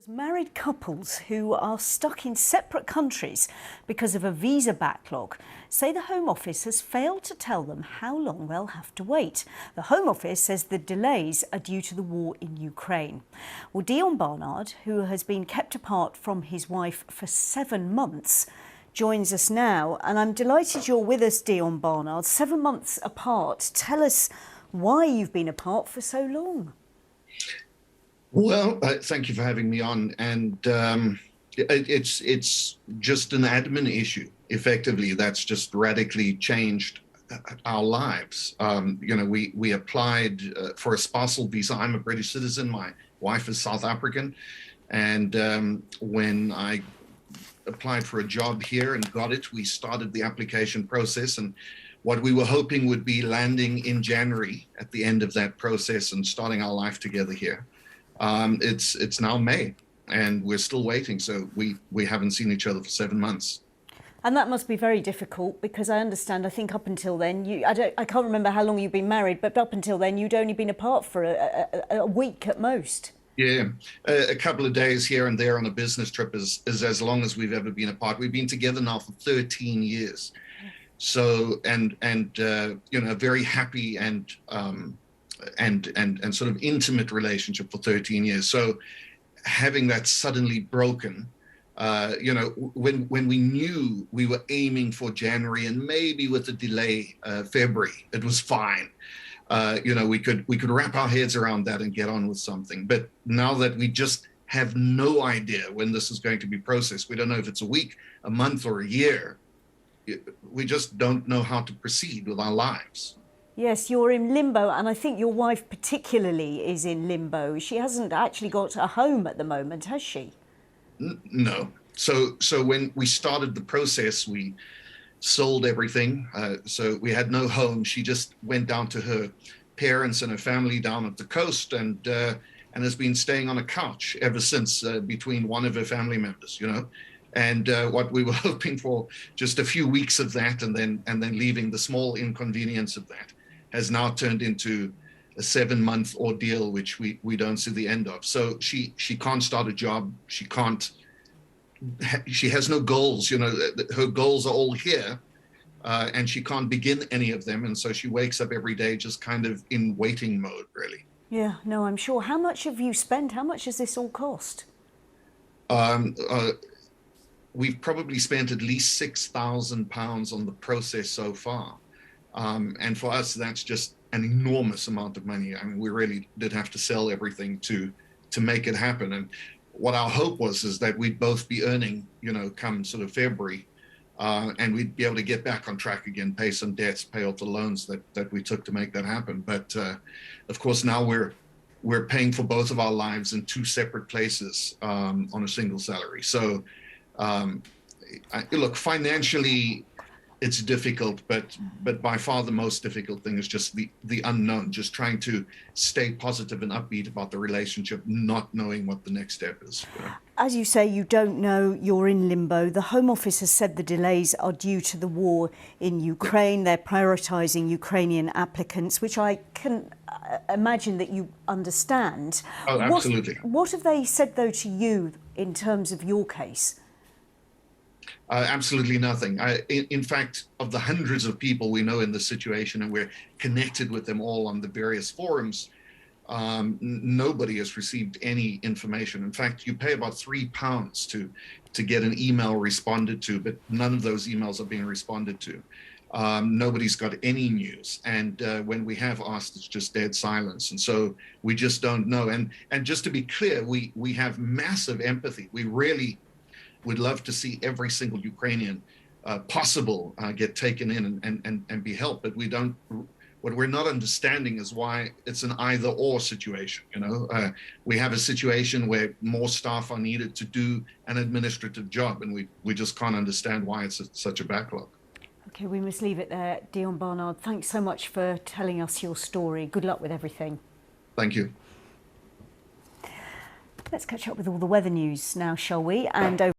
Married couples who are stuck in separate countries because of a visa backlog say the Home Office has failed to tell them how long they'll have to wait. The Home Office says the delays are due to the war in Ukraine. Well, Deon, who has been kept apart from his wife for 7 months, joins us now. And I'm delighted you're with us, Deon. 7 months apart. Tell us why you've been apart for so long. Well, thank you for having me on. And it's just an admin issue. Effectively, that's just radically changed our lives. We applied for a spousal visa. I'm a British citizen. My wife is South African. And when I applied for a job here and got it, we started the application process. And what we were hoping would be landing in January at the end of that process and starting our life together here. It's now May and we're still waiting. So we haven't seen each other for 7 months. And that must be very difficult because I understand, I think up until then, I can't remember how long you've been married, but up until then you'd only been apart for a week at most. Yeah, a couple of days here and there on a business trip is as long as we've ever been apart. We've been together now for 13 years. So, a very happy and sort of intimate relationship for 13 years. So having that suddenly broken, when we knew we were aiming for January and maybe with a delay, February, it was fine. We could wrap our heads around that and get on with something. But now that we just have no idea when this is going to be processed, we don't know if it's a week, a month, or a year. We just don't know how to proceed with our lives. Yes, you're in limbo, and I think your wife particularly is in limbo. She hasn't actually got a home at the moment, has she? No. So when we started the process, we sold everything. So we had no home. She just went down to her parents and her family down at the coast and has been staying on a couch ever since, between one of her family members, And what we were hoping for, just a few weeks of that and then leaving, the small inconvenience of that, has now turned into a 7-month ordeal, which we don't see the end of. So she can't start a job. She has no goals. Her goals are all here, and she can't begin any of them. And so she wakes up every day just kind of in waiting mode, really. Yeah, no, I'm sure. How much have you spent? How much has this all cost? We've probably spent at least £6,000 on the process so far. And for us, that's just an enormous amount of money. I mean, we really did have to sell everything to make it happen. And what our hope was is that we'd both be earning, come sort of February, and we'd be able to get back on track again, pay some debts, pay off the loans that we took to make that happen. But of course, now we're paying for both of our lives in 2 separate places on a single salary. So look, financially, it's difficult, but by far the most difficult thing is just the unknown, just trying to stay positive and upbeat about the relationship, not knowing what the next step is. As you say, you don't know, you're in limbo. The Home Office has said the delays are due to the war in Ukraine. They're prioritising Ukrainian applicants, which I can imagine that you understand. Oh, absolutely. What have they said, though, to you in terms of your case? Absolutely nothing. In fact, of the hundreds of people we know in this situation, and we're connected with them all on the various forums, nobody has received any information. In fact, you pay about £3 to get an email responded to, but none of those emails are being responded to. Nobody's got any news. And when we have asked, it's just dead silence. And so we just don't know. And just to be clear, we have massive empathy. We really would love to see every single Ukrainian possible get taken in and be helped. But what we're not understanding is why it's an either or situation. We have a situation where more staff are needed to do an administrative job, and we just can't understand why it's such a backlog. Okay, we must leave it there. Deon, thanks so much for telling us your story. Good luck with everything. Thank you. Let's catch up with all the weather news now, shall we? And